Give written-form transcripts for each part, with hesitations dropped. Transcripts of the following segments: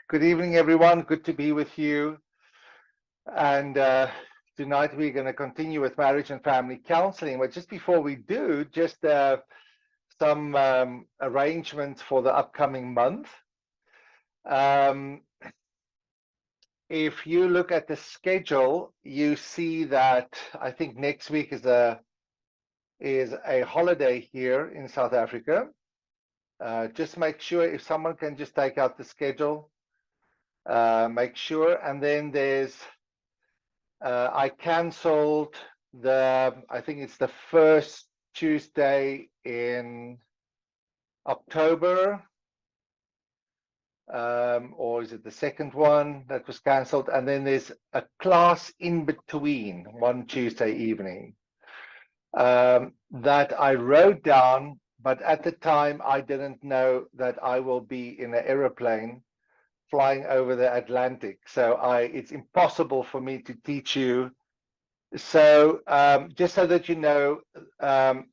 Good evening, everyone. Good to be with you. And tonight we're going to continue with marriage and family counseling. But just before we do, just some arrangements for the upcoming month. Um, if you look at the schedule, you see that I think next week is a holiday here in South Africa. Just make sure if someone can just take out the schedule, make sure. And then there's I cancelled I think it's the first Tuesday in October, or is it the second one that was cancelled? And then there's a class in between one Tuesday evening that I wrote down, but at the time I didn't know that I will be in an aeroplane flying over the Atlantic. So it's impossible for me to teach you. So just so that you know,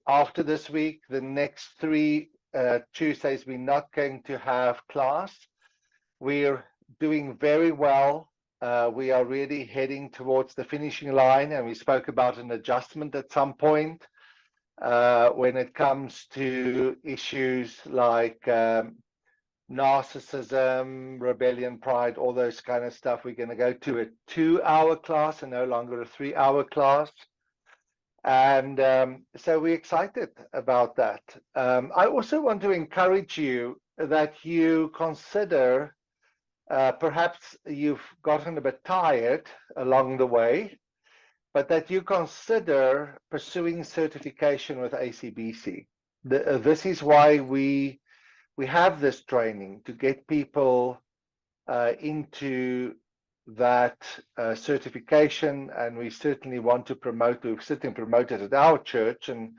after this week, the next 3 Tuesdays, we're not going to have class. We're doing very well. We are really heading towards the finishing line, and we spoke about an adjustment at some point when it comes to issues like narcissism, rebellion, pride, all those kind of stuff. We're going to go to a 2-hour class and no longer a 3-hour class. And so we're excited about that. I also want to encourage you that you consider, perhaps you've gotten a bit tired along the way, but that you consider pursuing certification with ACBC. This is why we have this training, to get people into that certification, and we certainly want to promote. We've certainly promoted at our church and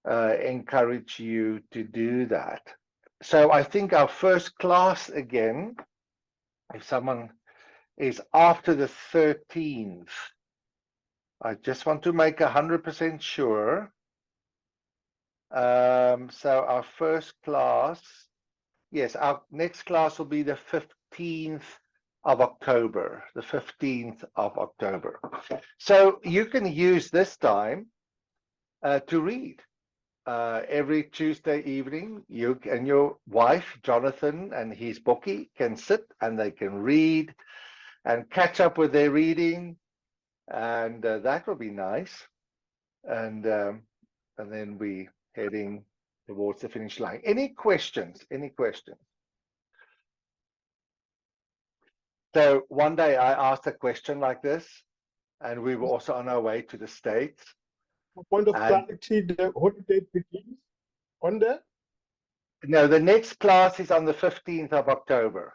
encourage you to do that. So I think our first class again, if someone is after the 13th, I just want to make 100% sure. So our first class, yes, our next class will be the 15th of October, the 15th of October. So you can use this time to read. Every Tuesday evening, you and your wife, Jonathan, and his bookie can sit and they can read and catch up with their reading, and that will be nice. And then we heading towards the finish line. Any questions? Any questions? So one day I asked a question like this, and we were also on our way to the States. A point of clarity, the holiday begins on there? No, the next class is on the 15th of October.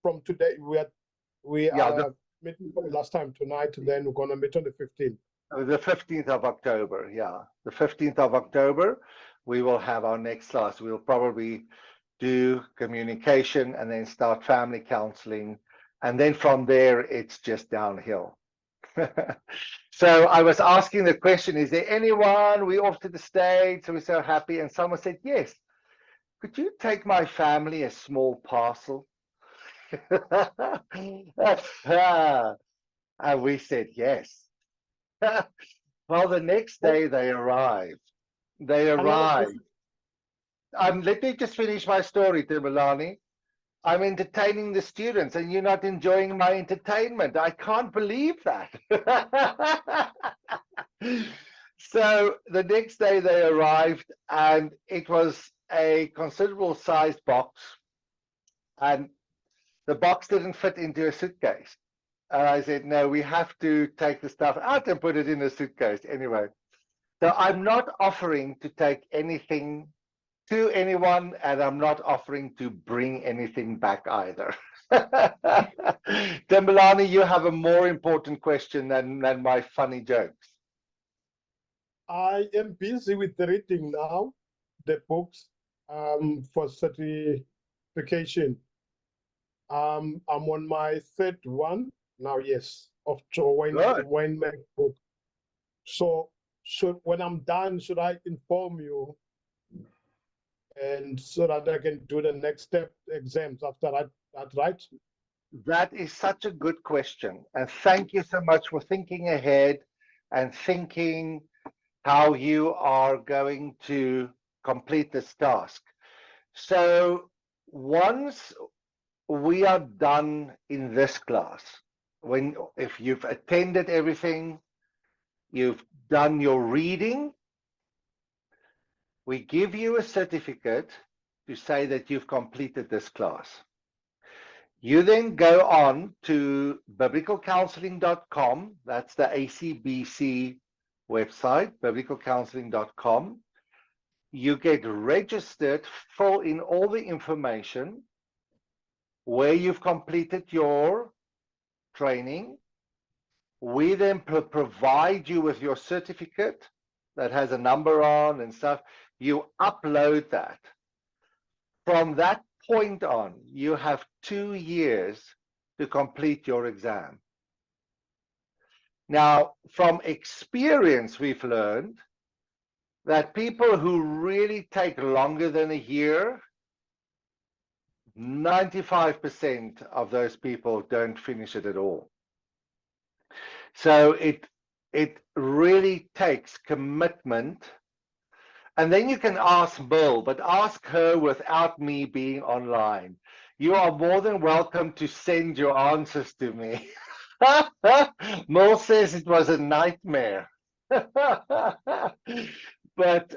From today, we are meeting for the last time tonight, and then we're going to meet on the 15th. The 15th of October, yeah. The 15th of October, we will have our next class. We'll probably do communication and then start family counseling. And then from there, it's just downhill. So I was asking the question, is there anyone? We're off to the States, so we're so happy. And someone said, yes. Could you take my family a small parcel? And we said, yes. Well, the next day they arrived. Let me just finish my story, Timolani. I'm entertaining the students and you're not enjoying my entertainment. I can't believe that. So the next day they arrived, and it was a considerable sized box, and the box didn't fit into a suitcase. And I said, no, we have to take the stuff out and put it in a suitcase anyway. So I'm not offering to take anything to anyone, and I'm not offering to bring anything back either. Dembelani, you have a more important question than my funny jokes. I am busy with reading now the books for certification. I'm on my third one now, yes, of Wayne book. So when I'm done, should I inform you and so that I can do the next step exams after that, right? That is such a good question. And thank you so much for thinking ahead and thinking how you are going to complete this task. So once we are done in this class, if you've attended everything, you've done your reading, we give you a certificate to say that you've completed this class. You then go on to biblicalcounseling.com. That's the ACBC website, biblicalcounseling.com. You get registered, fill in all the information, where you've completed your training. We then provide you with your certificate that has a number on and stuff. You upload that. From that point on, you have 2 years to complete your exam. Now, from experience, we've learned that people who really take longer than a year, 95% of those people don't finish it at all. So it really takes commitment. And then you can ask Bill, but ask her without me being online. You are more than welcome to send your answers to me. Bill says it was a nightmare. But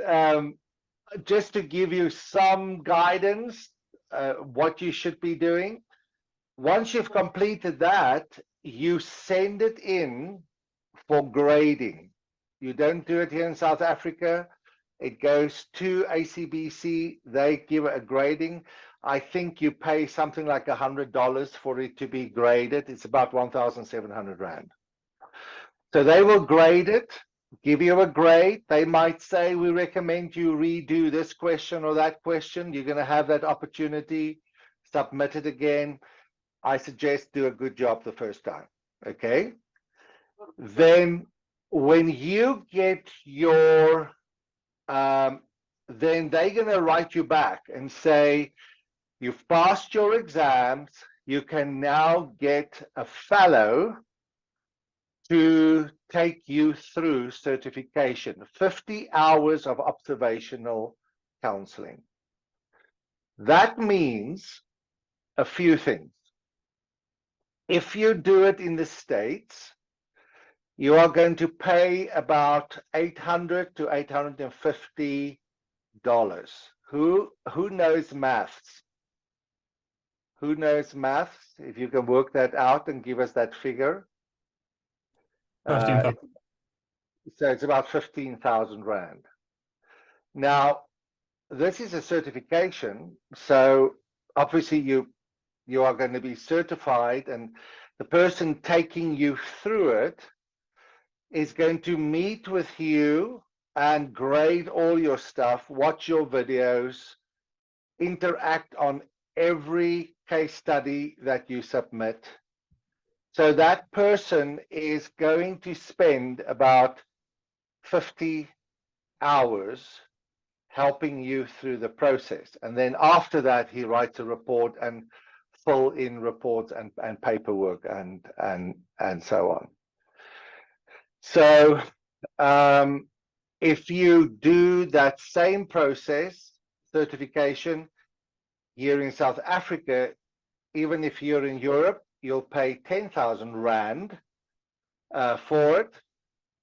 just to give you some guidance, what you should be doing, once you've completed that, you send it in for grading. You don't do it here in South Africa. It goes to ACBC. They give it a grading. I think you pay something like $100 for it to be graded. It's about 1,700 Rand. So they will grade it, give you a grade. They might say, we recommend you redo this question or that question. You're going to have that opportunity. Submit it again. I suggest do a good job the first time. Okay. Then when you get your, then they're going to write you back and say, you've passed your exams. You can now get a fellow to take you through certification, 50 hours of observational counseling. That means a few things. If you do it in the States, you are going to pay about $800 to $850. Who knows maths? Who knows maths? If you can work that out and give us that figure. 15,000. So it's about 15,000 Rand. Now, this is a certification, so obviously you are going to be certified, and the person taking you through it is going to meet with you and grade all your stuff, watch your videos, interact on every case study that you submit. So that person is going to spend about 50 hours helping you through the process. And then after that, he writes a report and fill in reports and paperwork and so on. So if you do that same process, certification, here in South Africa, even if you're in Europe, you'll pay 10,000 Rand for it.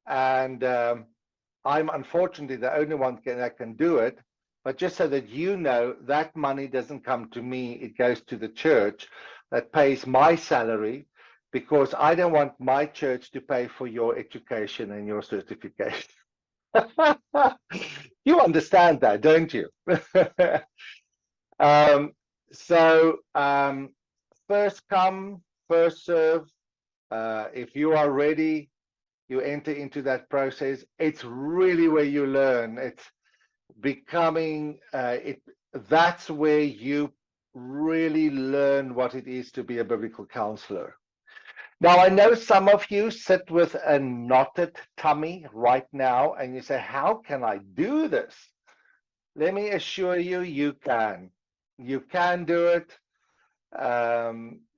And I'm unfortunately the only one that can do it. But just so that you know, that money doesn't come to me. It goes to the church that pays my salary, because I don't want my church to pay for your education and your certification. You understand that, don't you? First come, first serve. If you are ready, you enter into that process. It's really where you learn. It's becoming, that's where you really learn what it is to be a biblical counselor. Now, I know some of you sit with a knotted tummy right now and you say, how can I do this? let me assure you, you can. You can do it.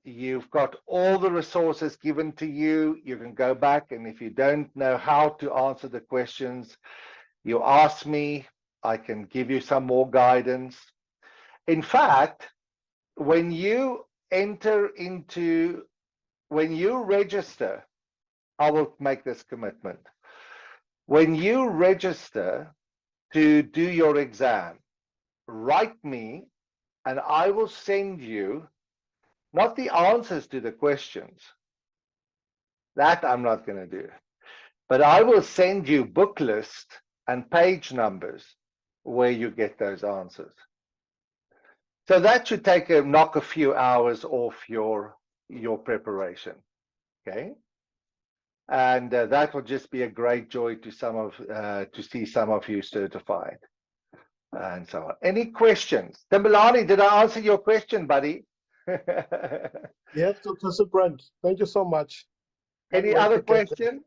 You've got all the resources given to you. You can go back, and if you don't know how to answer the questions, you ask me. I can give you some more guidance. In fact, when you register, I will make this commitment. When you register to do your exam, write me, and I will send you not the answers to the questions. That I'm not going to do. But I will send you book list and page numbers where you get those answers. So that should knock a few hours off your preparation. Okay. And that will just be a great joy to to see some of you certified and so on. Any questions? Timbalani, did I answer your question, buddy? Yes, Dr. Brent, thank you so much. Any other question?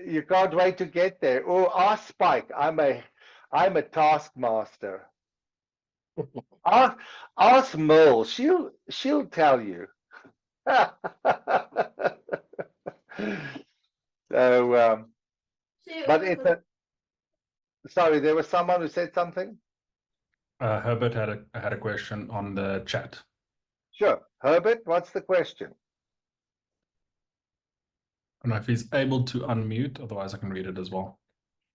You can't wait to get there. Oh, ask Spike. I'm a taskmaster. Ask Merle. She'll tell you. So, but sorry, there was someone who said something. Herbert had a question on the chat. Sure, Herbert, what's the question? I don't know if he's able to unmute, otherwise I can read it as well.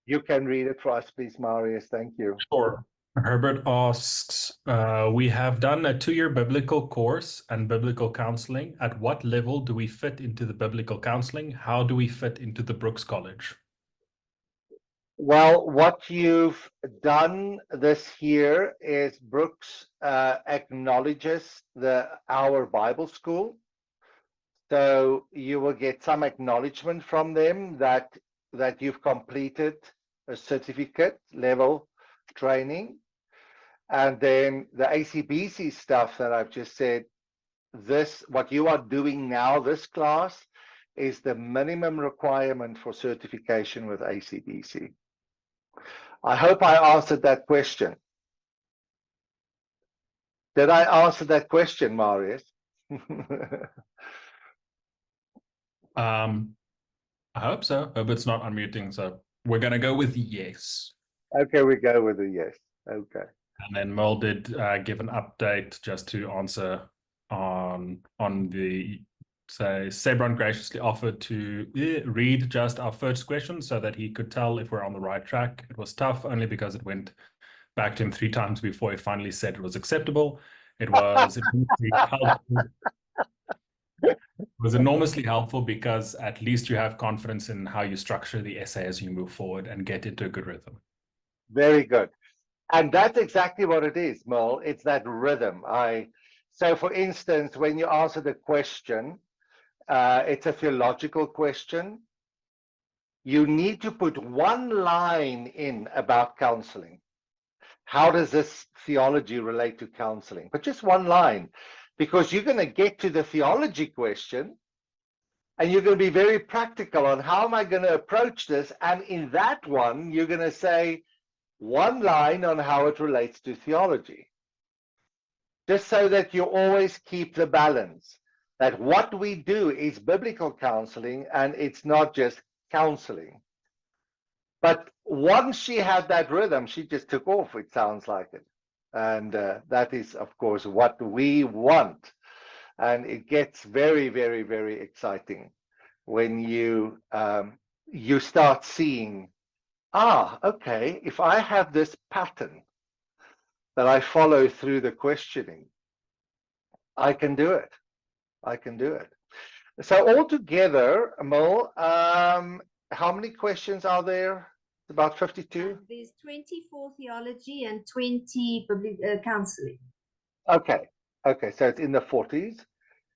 You can read it for us, please, Marius. Thank you. Sure. Herbert asks, we have done a 2-year biblical course and biblical counseling. At what level do we fit into the biblical counseling? How do we fit into the Brooks College? Well, what you've done this year is Brooks acknowledges our Bible school. So you will get some acknowledgement from them that you've completed a certificate level training. And then the ACBC stuff that I've just said, what you are doing now, this class, is the minimum requirement for certification with ACBC. I hope I answered that question. Did I answer that question, Marius? I hope so. Hope it's not unmuting, so we're going to go with yes. Okay, we go with a yes. Okay. And then Merle did give an update just to answer on the, say, Sebron graciously offered to read just our first question so that he could tell if we're on the right track. It was tough only because it went back to him 3 times before he finally said it was acceptable. It was enormously helpful because at least you have confidence in how you structure the essay as you move forward and get into a good rhythm. Very good. And that's exactly what it is, Merle. It's that rhythm. So for instance, when you answer the question, it's a theological question. You need to put one line in about counseling. How does this theology relate to counseling? But just one line, because you're going to get to the theology question and you're going to be very practical on how am I going to approach this. And in that one, you're going to say one line on how it relates to theology. Just so that you always keep the balance, that what we do is biblical counseling and it's not just counseling. But once she had that rhythm, she just took off, it sounds like it. And that is, of course, what we want. And it gets very, very, very exciting when you start seeing, okay, if I have this pattern that I follow through the questioning, I can do it. I can do it. So altogether, Merle, how many questions are there? About 52? There's 24 theology and 20 counseling. Okay. Okay, so it's in the 40s.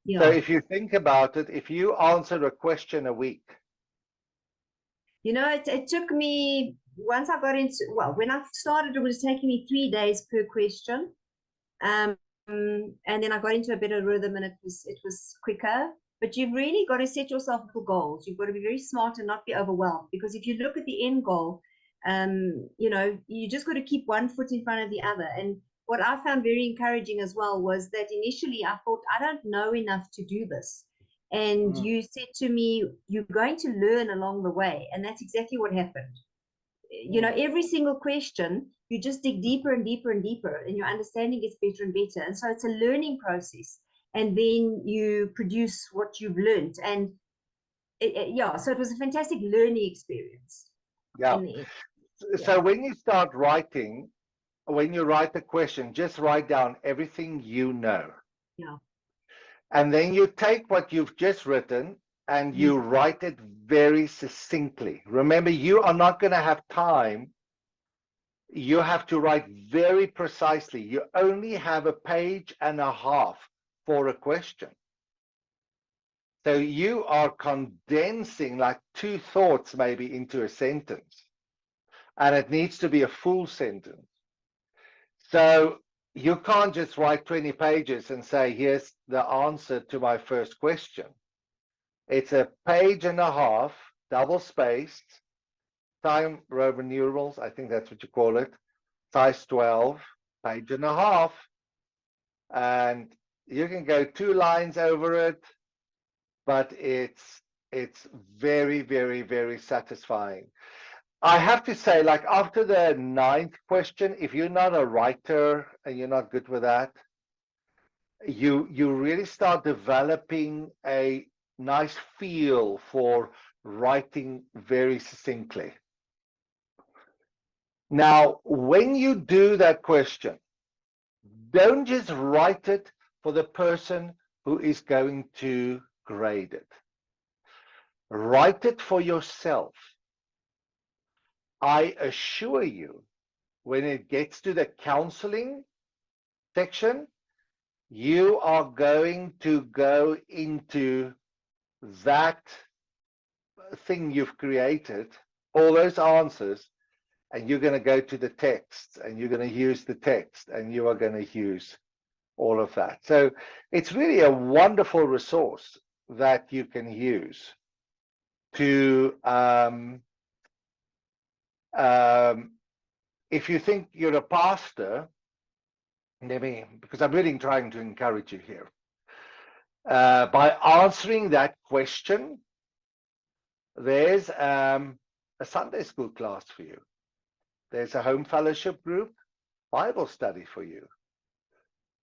Yeah. So if you think about it, if you answer a question a week. You know, it took me, once I got into, well, when I started, it was taking me 3 days per question. And then I got into a better rhythm and it was quicker. But you've really got to set yourself little goals. You've got to be very smart and not be overwhelmed. Because if you look at the end goal, You know, you just got to keep one foot in front of the other. And what I found very encouraging as well was that initially I thought, I don't know enough to do this. And you said to me, you're going to learn along the way. And that's exactly what happened. You know, every single question, you just dig deeper and deeper and deeper, and your understanding gets better and better. And so it's a learning process. And then you produce what you've learned. And yeah, so it was a fantastic learning experience. Yeah. In the end. So when you start writing, when you write the question, just write down everything you know. Yeah. And then you take what you've just written and you write it very succinctly. Remember, you are not going to have time. You have to write very precisely. You only have a page and a half for a question. So you are condensing like 2 thoughts maybe into a sentence. And it needs to be a full sentence. So you can't just write 20 pages and say, here's the answer to my first question. It's a page and a half, double spaced, time Roman numerals, I think that's what you call it, size 12, page and a half. And you can go 2 lines over it, but it's very, very, very satisfying. I have to say, like after the 9th question, if you're not a writer and you're not good with that, you really start developing a nice feel for writing very succinctly. Now, when you do that question, don't just write it for the person who is going to grade it. Write it for yourself. I assure you, when it gets to the counseling section, you are going to go into that thing you've created, all those answers, and you're going to go to the text and you're going to use the text and you are going to use all of that. So it's really a wonderful resource that you can use to if you think you're a pastor, because I'm really trying to encourage you here, by answering that question, there's a Sunday school class for you. There's a home fellowship group, Bible study for you.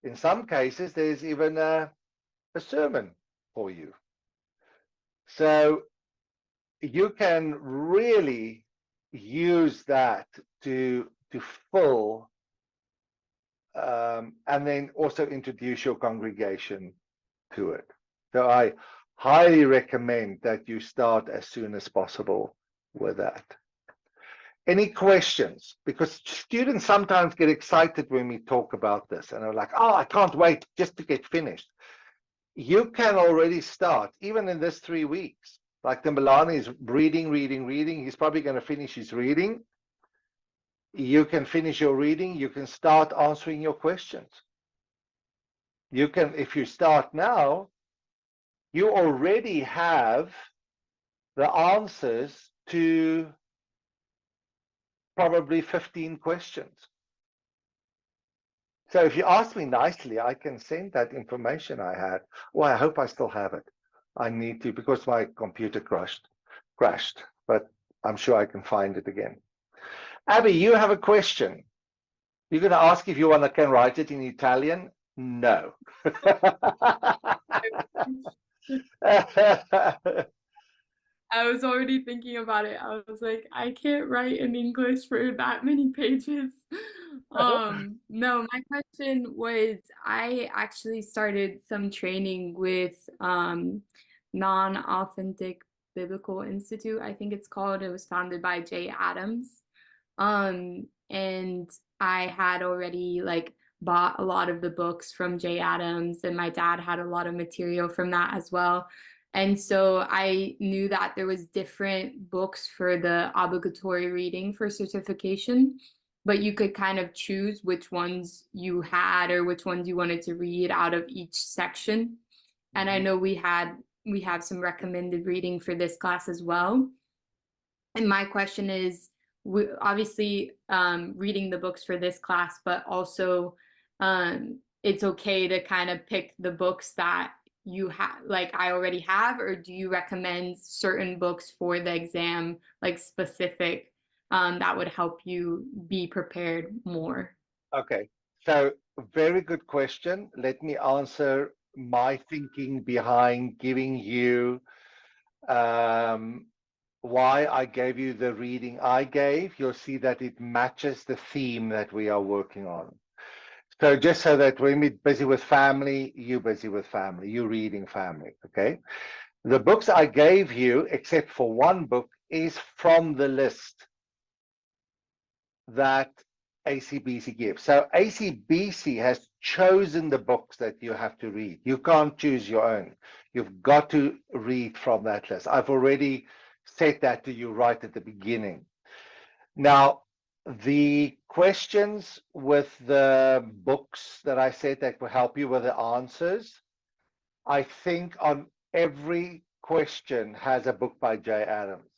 In some cases, there's even a sermon for you. So you can really use that to fill and then also introduce your congregation to it. So I highly recommend that you start as soon as possible with that. Any questions? Because students sometimes get excited when we talk about this and they're like, oh, I can't wait just to get finished. You can already start, even in this 3 weeks. Like Thembelani is reading. He's probably going to finish his reading. You can finish your reading. You can start answering your questions. You can, if you start now, you already have the answers to probably 15 questions. So if you ask me nicely, I can send that information I had. Well, I hope I still have it. I need to, because my computer crashed, but I'm sure I can find it again. Abby, you have a question. You're going to ask if you can write it in Italian? No. I was already thinking about it. I was like, I can't write in English for that many pages. No, my question was, I actually started some training with Non-Authentic Biblical Institute, I think it's called. It was founded by Jay Adams. And I had already like bought a lot of the books from Jay Adams, and my dad had a lot of material from that as well. And so I knew that there was different books for the obligatory reading for certification, but you could kind of choose which ones you had or which ones you wanted to read out of each section. And I know we have some recommended reading for this class as well. And my question is, obviously reading the books for this class, but also it's okay to kind of pick the books that you have, like I already have, or do you recommend certain books for the exam, like specific, that would help you be prepared more? Okay, so very good question. Let me answer my thinking behind giving you why I gave you the reading I gave. You'll see that it matches the theme that we are working on. So just so that when we're busy with family, you're busy with family, you're reading family, okay? The books I gave you, except for one book, is from the list that ACBC gives. So ACBC has chosen the books that you have to read. You can't choose your own. You've got to read from that list. I've already said that to you right at the beginning. Now, the questions with the books that I said that will help you with the answers, I think on every question has a book by Jay Adams.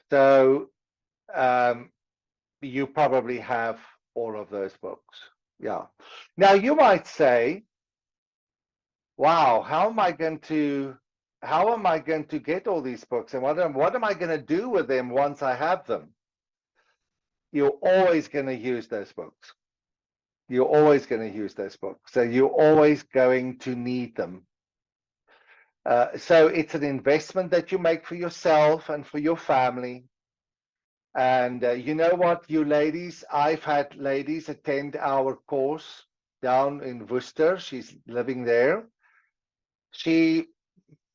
So you probably have all of those books. Yeah. Now you might say, wow, how am I going to get all these books, and what am I going to do with them once I have them? You're always going to use those books. You're always going to use those books. So you're always going to need them. So it's an investment that you make for yourself and for your family. And you know what, you ladies, I've had ladies attend our course down in Worcester. She's living there. She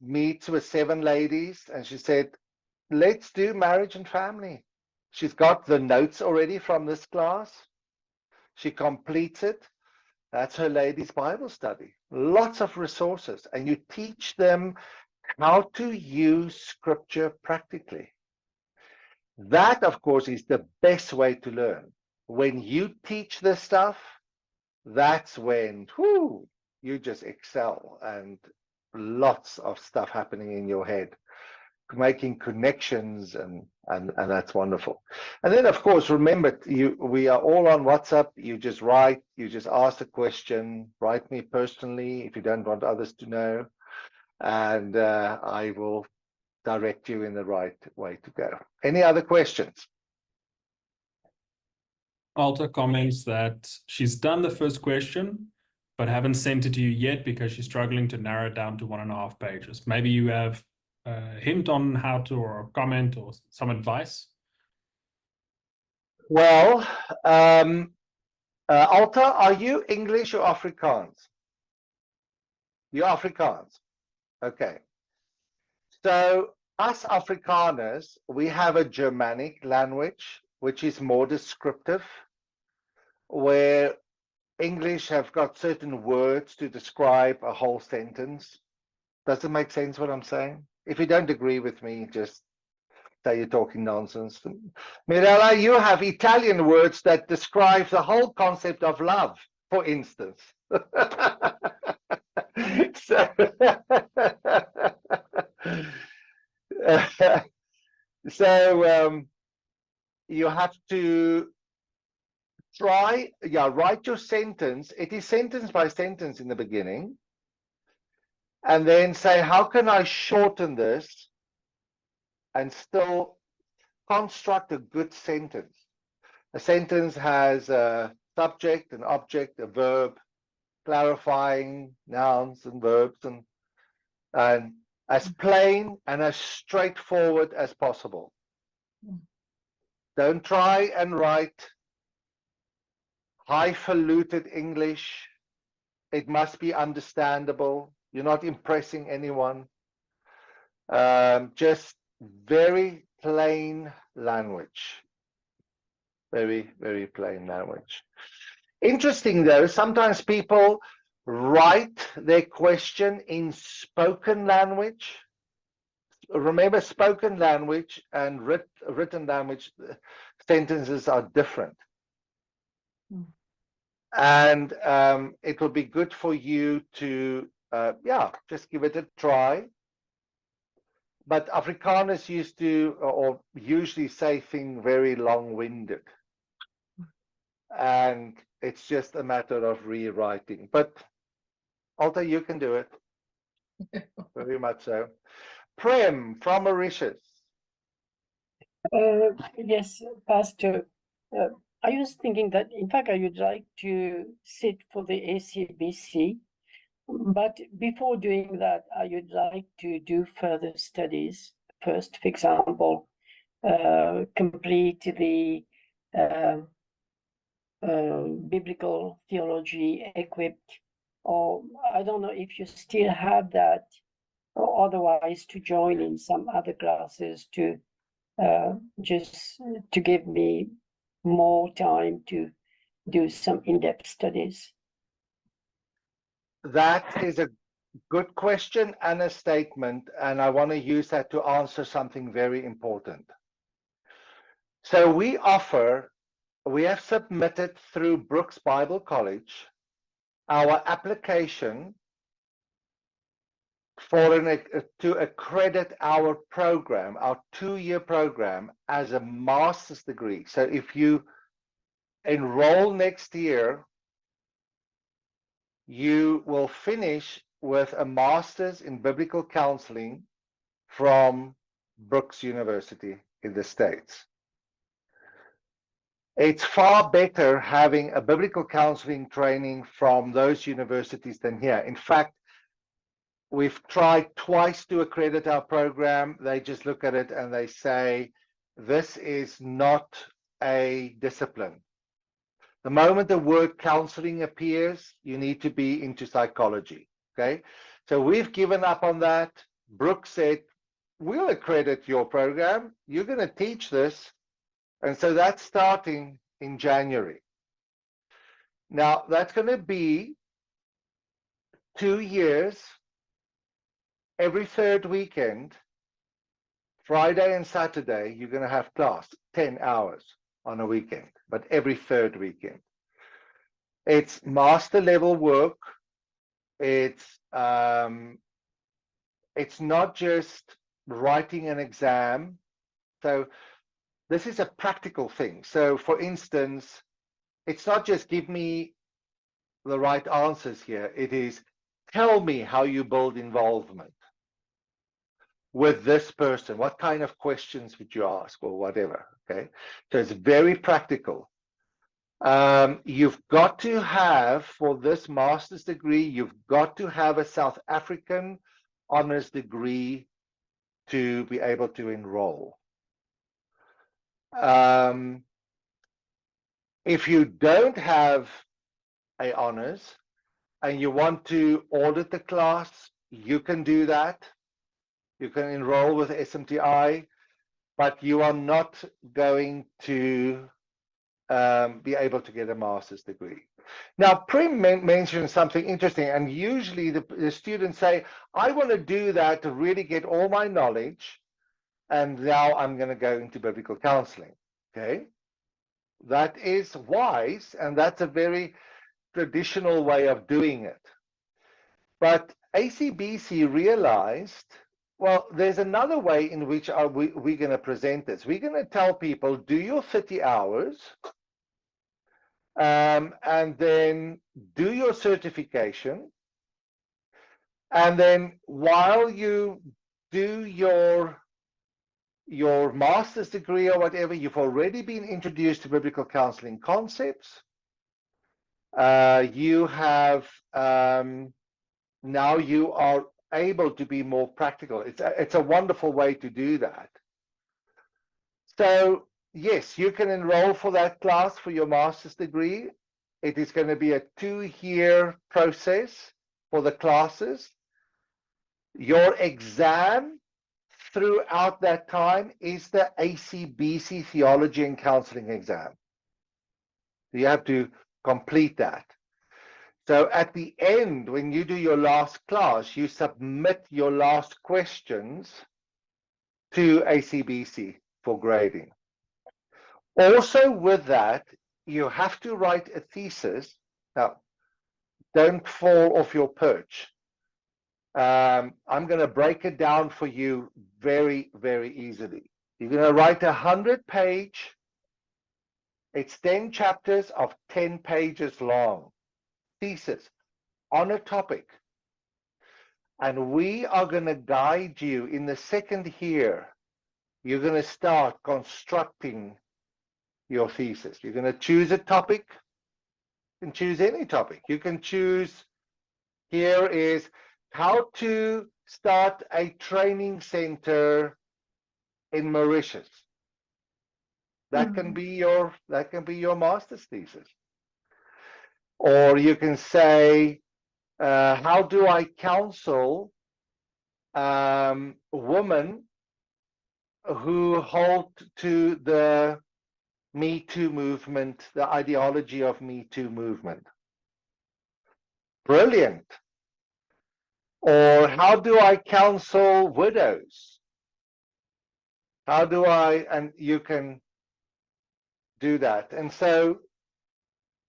meets with 7 ladies and she said, let's do marriage and family. She's got the notes already from this class. She completes it. That's her ladies' Bible study. Lots of resources. And you teach them how to use scripture practically. That, of course, is the best way to learn. When you teach this stuff, that's when you just excel, and lots of stuff happening in your head, making connections, and that's wonderful. And then, of course, remember, we are all on WhatsApp. You just write, you just ask a question, write me personally if you don't want others to know, and I will direct you in the right way to go. Any other questions? Alta comments that she's done the first question, but haven't sent it to you yet because she's struggling to narrow it down to 1.5 pages. Maybe you have a hint on how to, or a comment or some advice? Well, Alta, are you English or Afrikaans? You're Afrikaans. Okay. So us Afrikaners, we have a Germanic language, which is more descriptive, where English have got certain words to describe a whole sentence. Does it make sense what I'm saying? If you don't agree with me, just say you're talking nonsense. Mirella, you have Italian words that describe the whole concept of love, for instance. So you have to write your sentence. It is sentence by sentence in the beginning, and then say, how can I shorten this and still construct a good sentence? A sentence has a subject, an object, a verb, clarifying nouns and verbs, and as plain and as straightforward as possible. Don't try and write highfalutin English. It must be understandable. You're not impressing anyone. Just very plain language. Very, very plain language. Interesting though, sometimes people write their question in spoken language. Remember, spoken language and written language sentences are different. And it will be good for you to, just give it a try. but Afrikaners used to, or usually say things very long-winded. And it's just a matter of rewriting. But Alta, you can do it. Very much so. Prem from Mauritius. Yes, Pastor. I was thinking that, in fact, I would like to sit for the ACBC, but before doing that, I would like to do further studies first. For example, complete the biblical theology equipped, or I don't know if you still have that, or otherwise to join in some other classes to just to give me more time to do some in-depth studies. That is a good question and a statement, and I want to use that to answer something very important. So we have submitted through Brooks Bible College our application to accredit our program, our 2-year program, as a master's degree. So if you enroll next year, you will finish with a master's in biblical counseling from Brooks University in the States. It's far better having a biblical counseling training from those universities than here. In fact, we've tried twice to accredit our program. They just look at it and they say, this is not a discipline. The moment the word counseling appears, you need to be into psychology, okay? So we've given up on that. Brooks said, we'll accredit your program. You're going to teach this. And so that's starting in January. Now, that's going to be 2 years, every third weekend, Friday and Saturday, you're going to have class, 10 hours on a weekend, but every third weekend. It's master level work. It's not just writing an exam. So this is a practical thing. So for instance, it's not just give me the right answers here. It is tell me how you build involvement with this person. What kind of questions would you ask or whatever, okay? So it's very practical. You've got to have, for this master's degree, you've got to have a South African honors degree to be able to enroll. If you don't have a honors and you want to audit the class, you can do that. You can enroll with SMTI, but you are not going to be able to get a master's degree. Now, Prem mentioned something interesting, and usually the students say, I want to do that to really get all my knowledge, and now I'm going to go into biblical counseling, okay? That is wise, and that's a very traditional way of doing it. But ACBC realized, well, there's another way in which we're going to present this. We're going to tell people, do your 30 hours, and then do your certification. And then while you do your master's degree or whatever, you've already been introduced to biblical counseling concepts. You have, now you are able to be more practical. It's a wonderful way to do that. So yes, you can enroll for that class for your master's degree. It is going to be a 2-year process for the classes. Your exam throughout that time is the ACBC Theology and Counseling exam. You have to complete that. So at the end, when you do your last class, you submit your last questions to ACBC for grading. Also with that, you have to write a thesis. Now, don't fall off your perch. I'm going to break it down for you very, very easily. You're going to write 100-page, it's 10 chapters of 10 pages long, thesis on a topic. And we are going to guide you in the second year. You're going to start constructing your thesis. You're going to choose a topic. You can choose any topic. You can choose, here is how to start a training center in Mauritius. That can be your master's thesis. Or you can say, how do I counsel women who hold to the Me Too movement, the ideology of Me Too movement? Brilliant. Or how do I counsel widows? How do I, and you can do that. And so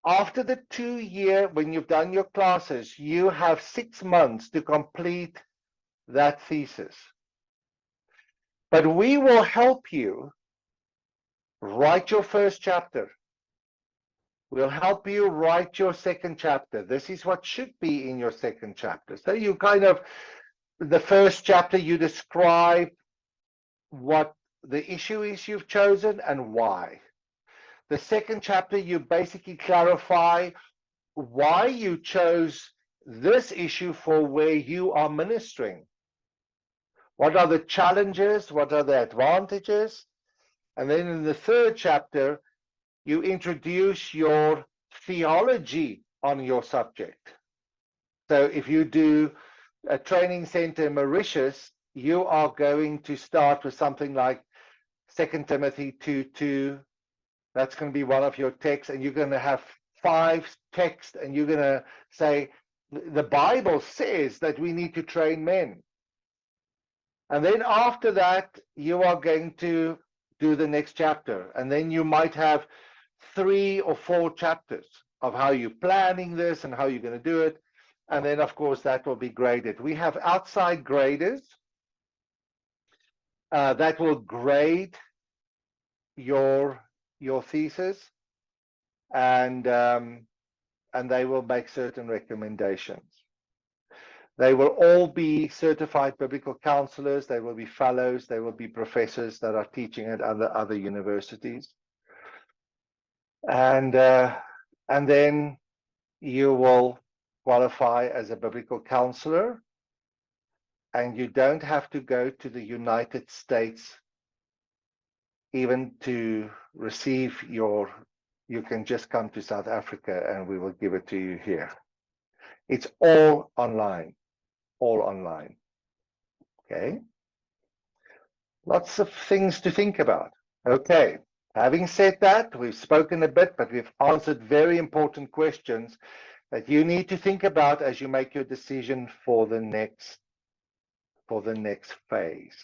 after the 2-year, when you've done your classes, you have 6 months to complete that thesis. But we will help you write your first chapter. We'll help you write your second chapter. This is what should be in your second chapter. So you kind of, the first chapter, you describe what the issue is you've chosen and why. The second chapter, you basically clarify why you chose this issue for where you are ministering. What are the challenges? What are the advantages? And then in the third chapter, you introduce your theology on your subject. So if you do a training center in Mauritius, you are going to start with something like 2 Timothy 2:2. That's going to be one of your texts, and you're going to have 5 texts, and you're going to say, the Bible says that we need to train men. And then after that, you are going to do the next chapter. And then you might have 3 or 4 chapters of how you're planning this and how you're going to do it. And then, of course, that will be graded. We have outside graders that will grade your thesis, and they will make certain recommendations. They will all be certified biblical counselors. They will be fellows. They will be professors that are teaching at other universities. And then you will qualify as a biblical counselor, and you don't have to go to the United States even to receive you can just come to South Africa and we will give it to you here. It's all online, okay? Lots of things to think about. Okay, having said that, we've spoken a bit, but we've answered very important questions that you need to think about as you make your decision for the next phase.